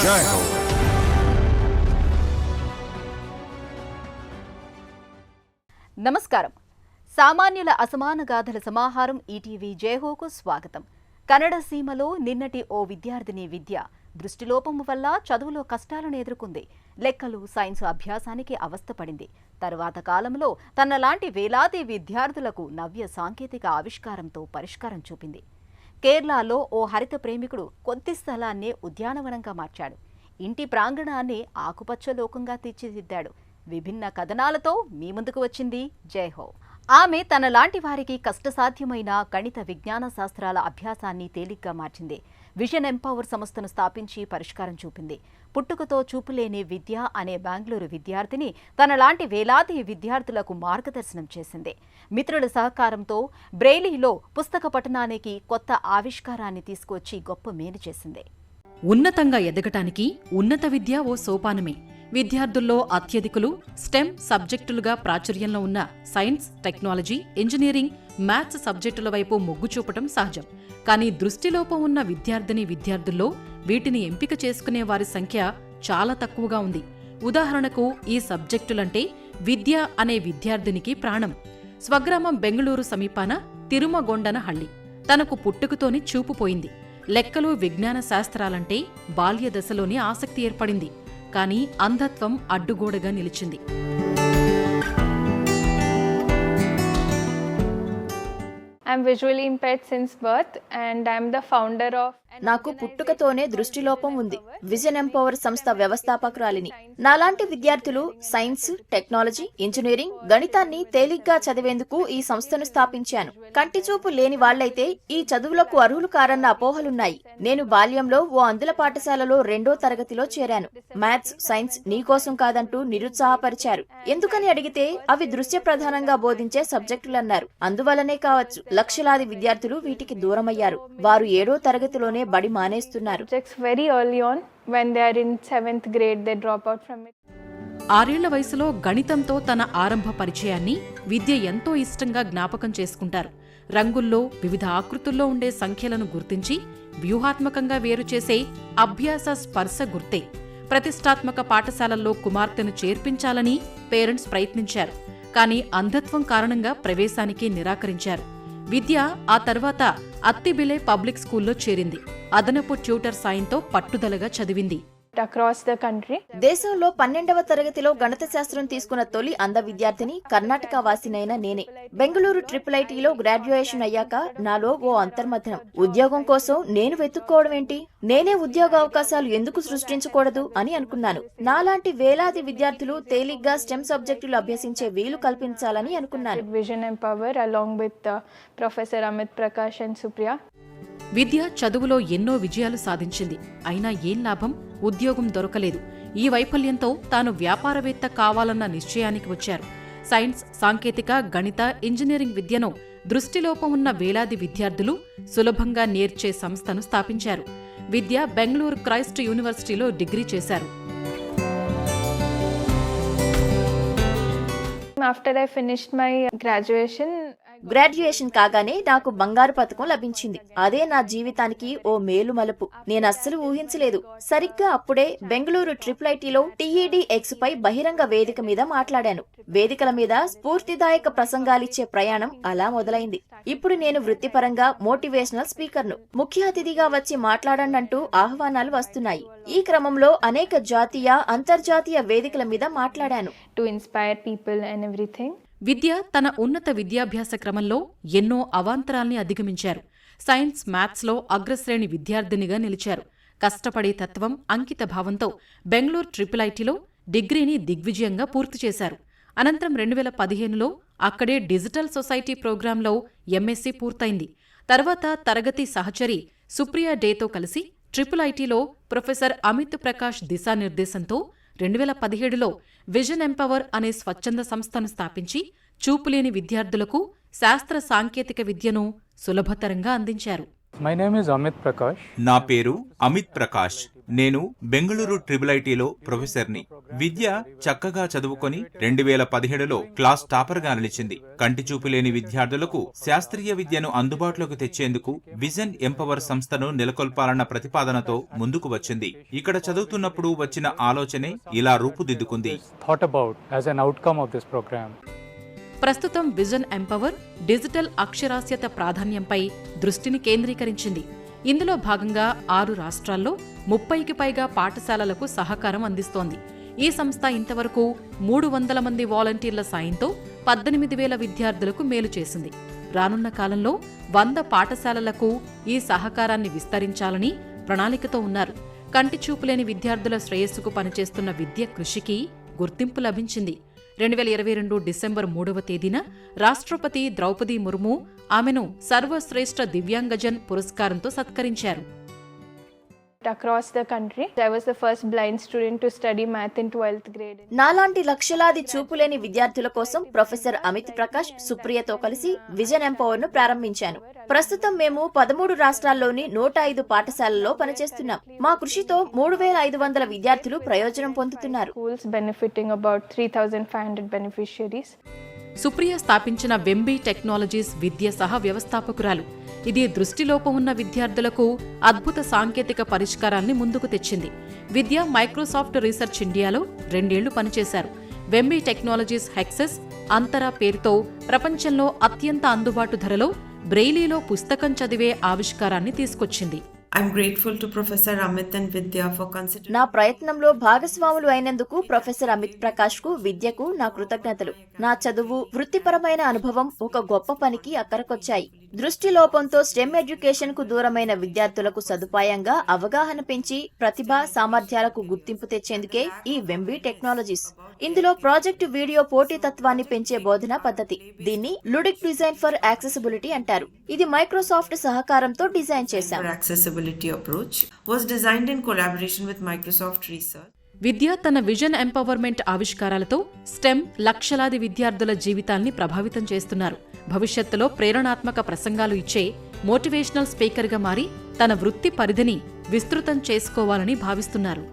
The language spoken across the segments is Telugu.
జై హో. నమస్కారం. సామాన్యుల అసమాన గాథల సమాహారం ఈటీవీ జయహోకు స్వాగతం. కన్నడ సీమలో నిన్నటి ఓ విద్యార్థిని విద్య దృష్టిలోపం వల్ల చదువులో కష్టాలను ఎదుర్కొంది. లెక్కలు, సైన్స్ అభ్యాసానికి అవస్థపడింది. తరువాత కాలంలో తనలాంటి వేలాది విద్యార్థులకు నవ్య సాంకేతిక ఆవిష్కారంతో పరిష్కారం చూపింది. కేరళలో ఓ హరిత ప్రేమికుడు కొద్ది స్థలాన్నే ఉద్యానవనంగా మార్చాడు. ఇంటి ప్రాంగణాన్ని ఆకుపచ్చ లోకంగా తీర్చిదిద్దాడు. విభిన్న కథనాలతో మీ ముందుకు వచ్చింది జయహో. ఆమె తనలాంటి వారికి కష్టసాధ్యమైన గణిత విజ్ఞాన శాస్త్రాల అభ్యాసాన్ని తేలిగ్గా మార్చింది. విజన్ ఎంపవర్ సంస్థను స్థాపించి పరిష్కారం చూపింది. పుట్టుకతో చూపులేని విద్య అనే బెంగళూరు విద్యార్థిని తనలాంటి వేలాది విద్యార్థులకు మార్గదర్శనం చేసింది. మిత్రుల సహకారంతో బ్రెయిలీలో పుస్తక పఠనానికి కొత్త ఆవిష్కారాన్ని తీసుకువచ్చి గొప్ప మేలు చేసింది. ఉన్నతంగా ఎదగటానికి ఉన్నత విద్య ఓ సోపానమే. విద్యార్థుల్లో అత్యధికులు స్టెమ్ సబ్జెక్టులుగా ప్రాచుర్యంలో ఉన్న సైన్స్, టెక్నాలజీ, ఇంజనీరింగ్, మ్యాథ్స్ సబ్జెక్టుల వైపు మొగ్గు చూపటం సహజం. కానీ దృష్టిలోపం ఉన్న విద్యార్థుల్లో వీటిని ఎంపిక చేసుకునే వారి సంఖ్య చాలా తక్కువగా ఉంది. ఉదాహరణకు ఈ సబ్జెక్టులంటే విద్య అనే విద్యార్థినికి ప్రాణం. స్వగ్రామం బెంగళూరు సమీపాన తిరుమగొండనహళ్లి. తనకు పుట్టుకతోని చూపుపోయింది. లెక్కలు, విజ్ఞాన శాస్త్రాలంటే బాల్య దశలోనే ఆసక్తి ఏర్పడింది. కానీ అంధత్వం అడ్డుగోడగా నిలిచింది. I'm visually impaired since birth and I'm the founder of నాకు పుట్టుకతోనే దృష్టిలోపం ఉంది. విజన్ ఎంపవర్ సంస్థ వ్యవస్థాపకురాలిని. నాలాంటి విద్యార్థులు సైన్స్, టెక్నాలజీ, ఇంజనీరింగ్, గణితాన్ని తేలిగ్గా చదివేందుకు ఈ సంస్థను స్థాపించాను. కంటి చూపు లేని వాళ్లైతే ఈ చదువులకు అర్హులు కారన్న అపోహలున్నాయి. నేను బాల్యంలో ఓ అందుల పాఠశాలలో 2వ తరగతిలో చేరాను. మ్యాథ్స్, సైన్స్ నీకోసం కాదంటూ నిరుత్సాహపరిచారు. ఎందుకని అడిగితే అవి దృశ్య ప్రధానంగా బోధించే సబ్జెక్టులన్నారు. అందువల్లనే కావచ్చు లక్షలాది విద్యార్థులు వీటికి దూరమయ్యారు. వారు 7వ తరగతిలోనే బడి మానేస్తున్నారు. very early on when they are in 7th grade they drop out from it. 6 ఏళ్ల వయసులో గణితంతో తన ఆరంభ పరిచయాన్ని విద్య ఎంతో ఇష్టంగా జ్ఞాపకం చేసుకుంటారు. రంగుల్లో, వివిధ ఆకృతుల్లో ఉండే సంఖ్యలను గుర్తించి వ్యూహాత్మకంగా వేరుచేసే అభ్యాస స్పర్శ గుర్తే. ప్రతిష్టాత్మక పాఠశాలల్లో కుమార్తెను చేర్పించాలని పేరెంట్స్ ప్రయత్నించారు. కానీ అంధత్వం కారణంగా ప్రవేశానికి నిరాకరించారు. విద్య ఆ తర్వాత అత్తిబిలే పబ్లిక్ స్కూల్లో చేరింది. అదనపు ట్యూటర్ సాయంతో పట్టుదలగా చదివింది. Across the country. దేశంలో 12వ తరగతిలో గణిత శాస్త్రం తీసుకున్న తొలి అంధ విద్యార్థిని కర్ణాటక వాసినైన నేనే. బెంగళూరు IIITలో గ్రాడ్యుయేషన్ అయ్యాక నాలో ఓ అంతర్మథనం. ఉద్యోగం కోసం నేను వెతుక్కోవడం ఏంటి, నేనే ఉద్యోగ అవకాశాలు ఎందుకు సృష్టించకూడదు అని అనుకున్నాను. నాలాంటి వేలాది విద్యార్థులు తేలిగ్గా స్టెమ్ సబ్జెక్టులు అభ్యసించే వీలు కల్పించాలని అనుకున్నాను. Vision Empower along with Professor Amit Prakash and Supriya. విద్య చదువులో ఎన్నో విజయాలు సాధించింది. అయినా ఏం లాభం? ఉద్యోగం దొరకలేదు. ఈ వైఫల్యంతో తాను వ్యాపారవేత్త కావాలన్న నిశ్చయానికి వచ్చారు. సైన్స్, సాంకేతిక, గణిత, ఇంజనీరింగ్ విద్యను దృష్టిలోపం ఉన్న వేలాది విద్యార్థులు సులభంగా నేర్చే సంస్థను స్థాపించారు. విద్య బెంగళూరు క్రైస్ట్ యూనివర్సిటీలో డిగ్రీ చేశారు. After I finished my graduation కాగానే నాకు బంగారు పతకం లభించింది. అదే నా జీవితానికి ఓ మేలుమలుపు. నేను అస్సలు ఊహించలేదు. సరిగ్గా అప్పుడే బెంగళూరు IIITలో TEDx పై బహిరంగ వేదిక మీద మాట్లాడాను. వేదికల మీద స్ఫూర్తిదాయక ప్రసంగాలిచ్చే ప్రయాణం అలా మొదలైంది. ఇప్పుడు నేను వృత్తిపరంగా మోటివేషనల్ స్పీకర్ను. ముఖ్య అతిథిగా వచ్చి మాట్లాడండంటూ ఆహ్వానాలు వస్తున్నాయి. ఈ క్రమంలో అనేక జాతీయ, అంతర్జాతీయ వేదికల మీద మాట్లాడాను. to inspire people and everything. విద్య తన ఉన్నత విద్యాభ్యాస క్రమంలో ఎన్నో అవాంతరాల్ని అధిగమించారు. సైన్స్, మ్యాథ్స్లో అగ్రశ్రేణి విద్యార్థినిగా నిలిచారు. కష్టపడే తత్వం, అంకిత భావంతో బెంగళూరు IIITలో డిగ్రీని దిగ్విజయంగా పూర్తి చేశారు. అనంతరం 2015లో అక్కడే డిజిటల్ సొసైటీ ప్రోగ్రాంలో MSc పూర్తయింది. తర్వాత తరగతి సహచరి సుప్రియా డేతో కలిసి IIITలో ప్రొఫెసర్ అమిత్ ప్రకాష్ దిశానిర్దేశంతో 2017లో విజన్ ఎంపవర్ అనే స్వచ్ఛంద సంస్థను స్థాపించి చూపులేని విద్యార్థులకు శాస్త్ర సాంకేతిక విద్యను సులభతరంగా అందించారు. My name is Amit Prakash. నా పేరు అమిత్ ప్రకాష్. నేను బెంగళూరు ట్రిబుల్-ఐటీలో ప్రొఫెసర్ని. విద్య చక్కగా చదువుకొని 2017లో క్లాస్ టాపర్గా నిలిచింది. కంటి చూపు లేని విద్యార్థులకు శాస్త్రీయ విద్యను అందుబాటులోకి తెచ్చేందుకు విజన్ ఎంపవర్ సంస్థను నెలకొల్పాలన్న ప్రతిపాదనతో ముందుకు వచ్చింది. ఇక్కడ చదువుతున్నప్పుడు వచ్చిన ఆలోచనే ఇలా రూపుదిద్దుకుంది. ప్రస్తుతం విజన్ ఎంపవర్ డిజిటల్ అక్షరాస్యత ప్రాధాన్యంపై దృష్టిని కేంద్రీకరించింది. ఇందులో భాగంగా 6 రాష్ట్రాల్లో 30కి పైగా పాఠశాలలకు సహకారం అందిస్తోంది. ఈ సంస్థ ఇంతవరకు 300 మంది వాలంటీర్ల సాయంతో 18,000 విద్యార్థులకు మేలు చేసింది. రానున్న కాలంలో 100 పాఠశాలలకు ఈ సహకారాన్ని విస్తరించాలని ప్రణాళికతో ఉన్నారు. కంటి చూపులేని విద్యార్థుల శ్రేయస్సుకు పనిచేస్తున్న విద్య కృషికి గుర్తింపు లభించింది. 2022 డిసెంబర్ 3వ తేదీన రాష్ట్రపతి ద్రౌపది ముర్ము ఆమెను సర్వశ్రేష్ఠ దివ్యాంగజన్ పురస్కారంతో సత్కరించారు. Across the country, I was the first blind student to study math in 12th grade. నాలాంటి లక్షలాది చూపులేని విద్యార్థుల కోసం ప్రొఫెసర్ అమిత్ ప్రకాష్, సుప్రియతో కలిసి విజన్ ఎంపవర్ ను ప్రారంభించాను. ప్రస్తుతం మేము 13 రాష్ట్రాల్లోని 105 పాఠశాలల్లో పనిచేస్తున్నాం. మా కృషితో 3,500 విద్యార్థులు ప్రయోజనం పొందుతున్నారు. Schools benefiting about 3,500 beneficiaries. Supriya స్థాపించిన వెంబీ టెక్నాలజీస్ విద్య సహ వ్యవస్థాపకురాలు. ఇది దృష్టిలోపం ఉన్న విద్యార్థులకు అద్భుత సాంకేతిక పరిష్కారాల్ని ముందుకు తెచ్చింది. విద్య మైక్రోసాఫ్ట్ రీసెర్చ్ ఇండియాలో 2 ఏళ్లు పనిచేశారు. వెంబీ టెక్నాలజీస్ హెక్సెస్ అంతరా పేరుతో ప్రపంచంలో అత్యంత అందుబాటు ధరలో బ్రెయిలీలో పుస్తకం చదివే ఆవిష్కారాన్ని తీసుకొచ్చింది. I'm grateful to Professor Amit and Vidya for considering. నా ప్రయత్నంలో భాగస్వాములు అయినందుకు ప్రొఫెసర్ అమిత్ ప్రకాష్ కు, విద్యకు నా కృతజ్ఞతలు. నా చదువు, వృత్తిపరమైన అనుభవం ఒక గొప్ప పనికి అక్కరకొచ్చాయి. దృష్టి లోపంతో స్టెమ్ ఎడ్యుకేషన్ కు దూరమైన విద్యార్థులకు సదుపాయంగా అవగాహన పెంచి ప్రతిభ, సామర్థ్యాలకు గుర్తింపు తెచ్చేందుకే ఈ వెంబీ టెక్నాలజీస్. ఇందులో ప్రాజెక్టు వీడియో పోటీతత్వాన్ని పెంచే బోధనా పద్ధతి. దీన్ని లుడిక్ డిజైన్ ఫర్ యాక్సెసిబిలిటీ అంటారు. ఇది మైక్రోసాఫ్ట్ సహకారంతో డిజైన్ చేశాం. Accessibility approach was designed in collaboration with Microsoft Research. విద్య తన విజన్ ఎంపవర్మెంట్ ఆవిష్కారాలతో స్టెమ్ లక్షలాది విద్యార్థుల జీవితాల్ని ప్రభావితం చేస్తున్నారు. భవిష్యత్తులో ప్రేరణాత్మక ప్రసంగాలు ఇచ్చే మోటివేషనల్ స్పీకర్గా మారి తన వృత్తి పరిధిని విస్తృతం చేసుకోవాలని భావిస్తున్నారు.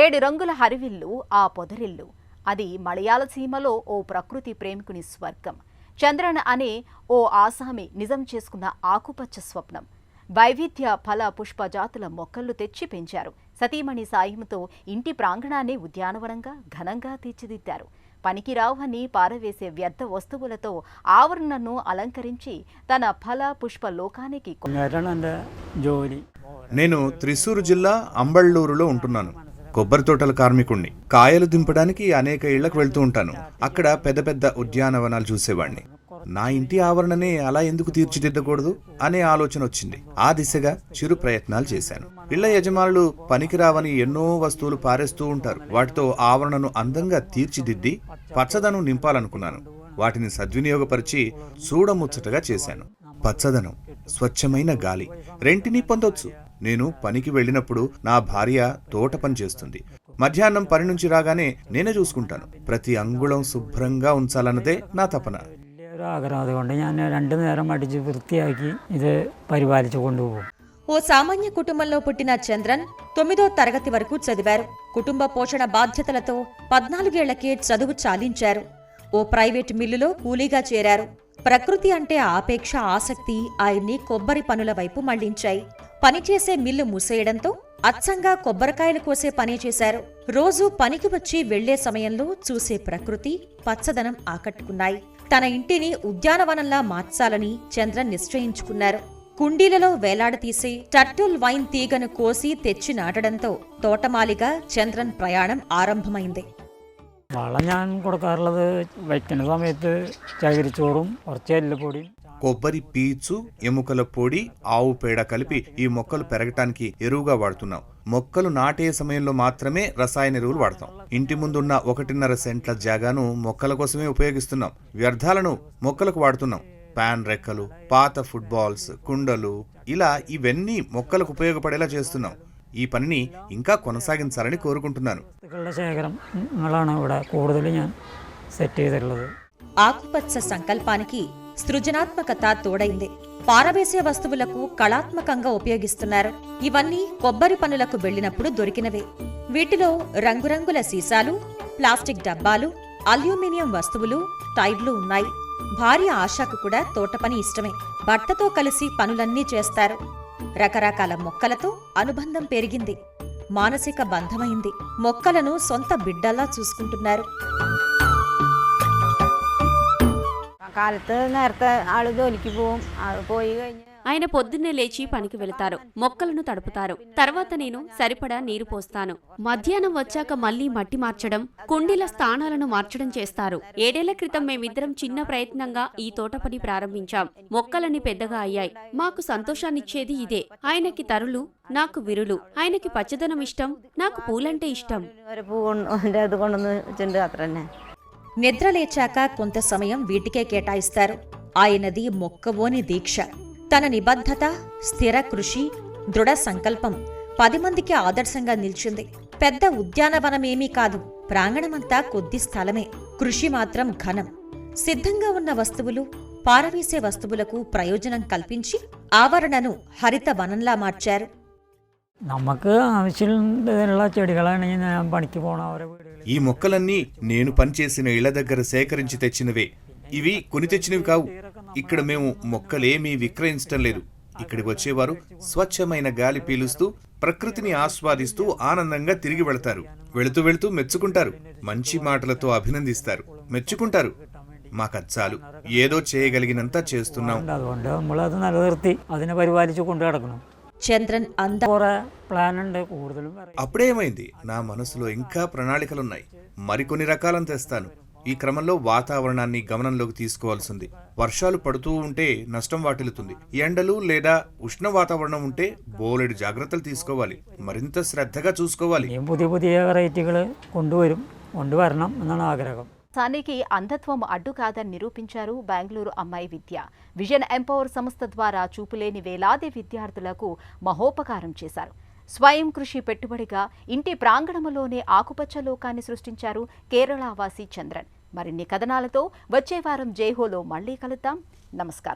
7 రంగుల హరివిల్లు ఆ పొదరిల్లు. అది మలయాళ సీమలో ఓ ప్రకృతి ప్రేమికుని స్వర్గం. చంద్రన్ అనే ఓ ఆసామి నిజం చేసుకున్న ఆకుపచ్చ స్వప్నం. వైవిధ్య ఫల పుష్ప జాతుల మొక్కలు తెచ్చి పెంచారు. సతీమణి సాయంతో ఇంటి ప్రాంగణాన్ని ఉద్యానవనంగా ఘనంగా తీర్చిదిద్దారు. పనికిరావని పారవేసే వ్యర్థ వస్తువులతో ఆవరణను అలంకరించి తన ఫల పుష్ప లోకానికి. నేను త్రిశూరు జిల్లా అంబళ్ళూరులో ఉంటున్నాను. కొబ్బరి తోటల కార్మికుణ్ణి. కాయలు దింపడానికి అనేక ఇళ్లకు వెళ్తూ ఉంటాను. అక్కడ పెద్ద పెద్ద ఉద్యానవనాలు చూసేవాణ్ణి. నా ఇంటి ఆవరణనే అలా ఎందుకు తీర్చిదిద్దకూడదు అనే ఆలోచన వచ్చింది. ఆ దిశగా చిరు ప్రయత్నాలు చేశాను. ఇళ్ల యజమానులు పనికిరావని ఎన్నో వస్తువులు పారేస్తూ ఉంటారు. వాటితో ఆవరణను అందంగా తీర్చిదిద్ది పచ్చదనం నింపాలనుకున్నాను. వాటిని సద్వినియోగపరిచి చూడముచ్చటగా చేశాను. పచ్చదనం, స్వచ్ఛమైన గాలి రెంటినీ పొందొచ్చు. నేను పనికి వెళ్ళినప్పుడు నా భార్య తోట పని చేస్తుంది. మధ్యాహ్నం పని నుంచి రాగానే నేనే చూసుకుంటాను. ప్రతి అంగుళం శుభ్రంగా ఉంచాలన్నదే నా తపన. അതുകൊണ്ട് ഞാൻ 2 നേരം അടിച്ച് വൃത്തിയാക്കി ഇത് പരിപാലിച്ചു കൊണ്ടുപോകും. ఓ సామాన్య కుటుంబంలో పుట్టిన చంద్రన్ 9వ తరగతి వరకు చదివారు. కుటుంబ పోషణ బాధ్యతలతో 14 ఏళ్లకే చదువు చాలించారు. ఓ ప్రైవేట్ మిల్లులో కూలీగా చేరారు. ప్రకృతి అంటే ఆపేక్ష, ఆసక్తి ఆయన్ని కొబ్బరి పనుల వైపు మళ్లించాయి. పనిచేసే మిల్లు మూసేయడంతో అచ్చంగా కొబ్బరికాయలు కోసే పనే చేశారు. రోజూ పనికి వచ్చి వెళ్లే సమయంలో చూసే ప్రకృతి, పచ్చదనం ఆకట్టుకున్నాయి. తన ఇంటిని ఉద్యానవనంలా మార్చాలని చంద్రన్ నిశ్చయించుకున్నారు. కుండీలలో వేలాడతీసి టర్టిల్ వైన్ తీగను కోసి తెచ్చి నాటడంతో తోటమాలిగా చంద్రన్ ప్రయాణం ఆరంభమైంది. വളം ഞാൻ കൊടുക്കാറുള്ളത് വയ്ക്കുന്ന സമയത്ത് ചകിരിച്ചോറും കുറച്ച് എല്ലുപൊടിയും. కొబ్బరి పీచు, ఎముకల పొడి, ఆవు పేడ కలిపి ఈ మొక్కలు పెరగటానికి ఎరువుగా వాడుతున్నాం. మొక్కలు నాటే సమయంలో మాత్రమే రసాయన ఎరువులు వాడతాం. ఇంటి ముందున్న 1.5 సెంట్ల జాగాను మొక్కల కోసమే ఉపయోగిస్తున్నాం. వ్యర్థాలను మొక్కలకు వాడుతున్నాం. ప్యాన్ రెక్కలు, పాత ఫుట్బాల్స్, కుండలు, ఇలా ఇవన్నీ మొక్కలకు ఉపయోగపడేలా చేస్తున్నాం. ఈ పనిని ఇంకా కొనసాగించాలని కోరుకుంటున్నాను. ఆకుపచ్చ సంకల్పానికి సృజనాత్మకత తోడైంది. పారవేసే వస్తువులకు కళాత్మకంగా ఉపయోగిస్తున్నారు. ఇవన్నీ కొబ్బరి పనులకు వెళ్లినప్పుడు దొరికినవే. వీటిలో రంగురంగుల సీసాలు, ప్లాస్టిక్ డబ్బాలు, అల్యూమినియం వస్తువులు, టైర్లు ఉన్నాయి. భార్య ఆశాకు కూడా తోటపని ఇష్టమే. భర్తతో కలిసి పనులన్నీ చేస్తారు. రకరకాల మొక్కలతో అనుబంధం పెరిగింది. మానసిక బంధమైంది. మొక్కలను సొంత బిడ్డల్లా చూసుకుంటున్నారు. കാലത്ത് നേരത്തെ ആള് ജോലിക്ക് പോവും. പോയി കഴിഞ്ഞ് ఆయన పొద్దున్నే లేచి పనికి వెళతారు. మొక్కలను తడుపుతారు. తర్వాత నేను సరిపడా నీరు పోస్తాను. మధ్యాహ్నం వచ్చాక మళ్లీ మట్టి మార్చడం, కుండీల స్థానాలను మార్చడం చేస్తారు. 7 ఏళ్ల క్రితం మేమిద్దరం చిన్న ప్రయత్నంగా ఈ తోట పని ప్రారంభించాం. మొక్కలన్నీ పెద్దగా అయ్యాయి. మాకు సంతోషాన్నిచ్చేది ఇదే. ఆయనకి తరులు, నాకు విరులు. ఆయనకి పచ్చదనం ఇష్టం, నాకు పూలంటే ఇష్టం. ഒരു പൂ അത് കൊണ്ടുവന്ന് വെച്ചിട്ടുണ്ട് അത്ര തന്നെ. నిద్రలేచాక కొంత సమయం వీటికే కేటాయిస్తారు. ఆయనది మొక్కవోని దీక్ష. తన నిబద్ధత, స్థిర కృషి, దృఢ సంకల్పం 10 మందికి ఆదర్శంగా నిల్చింది. పెద్ద ఉద్యానవనమేమీ కాదు. ప్రాంగణమంతా కొద్ది స్థలమే. కృషి మాత్రం ఘనం. సిద్ధంగా ఉన్న వస్తువులు, పారవేసే వస్తువులకు ప్రయోజనం కల్పించి ఆవరణను హరిత వనంలా మార్చారు. നമുക്ക് ആവശ്യമുള്ള ചെടികളാണെങ്കിൽ ഞാൻ പണിക്ക് പോകണം അവരെ വീടുകളിൽ. ఈ మొక్కలన్నీ నేను పనిచేసిన ఇళ్ల దగ్గర సేకరించి తెచ్చినవే. ఇవి కొని తెచ్చినవి కావు. ఇక్కడ మేము మొక్కలేమీ విక్రయించటం లేదు. ఇక్కడికి వచ్చేవారు స్వచ్ఛమైన గాలి పీలుస్తూ, ప్రకృతిని ఆస్వాదిస్తూ ఆనందంగా తిరిగి వెళతారు. వెళుతూ వెళుతూ మెచ్చుకుంటారు. మంచి మాటలతో అభినందిస్తారు. మెచ్చుకుంటారు. మాకచ్చాలు, ఏదో చేయగలిగినంత చేస్తున్నాం. അതുകൊണ്ട് നമ്മളത് നിലനിർത്തി അതിനെ പരിപാലിച്ചു കൊണ്ടു കിടക്കണം. చంద్రన్ అంద കുറെ പ്ലാൻ ഉണ്ട്. കൂടുതലും అప్పుడే ఏమైంది, నా మనసులో ఇంకా ప్రణాళికలున్నాయి. మరికొన్ని రకాలను తెస్తాను. ఈ క్రమంలో వాతావరణాన్ని గమనంలోకి తీసుకోవాల్సింది. వర్షాలు పడుతూ ఉంటే నష్టం వాటిల్లుతుంది. ఎండలు లేదా ఉష్ణ వాతావరణం ఉంటే బోలెడు జాగ్రత్తలు తీసుకోవాలి. మరింత శ్రద్ధగా చూసుకోవాలి. പുതിയ പുതിയ വെറൈറ്റികൾ കൊണ്ടുവരണം എന്നാണ് ആഗ്രഹം. సానికి అంధత్వం అడ్డు కాదని నిరూపించారు బెంగళూరు అమ్మాయి విద్య. విజన్ ఎంపవర్ సంస్థ ద్వారా చూపులేని వేలాది విద్యార్థులకు మహోపకారం చేశారు. స్వయం కృషి పెట్టుబడిగా ఇంటి ప్రాంగణంలోనే ఆకుపచ్చ లోకాన్ని సృష్టించారు కేరళవాసి చంద్రన్. మరిన్ని కథనాలతో వచ్చే వారం జైహోలో మళ్లీ కలుద్దాం. నమస్కారం.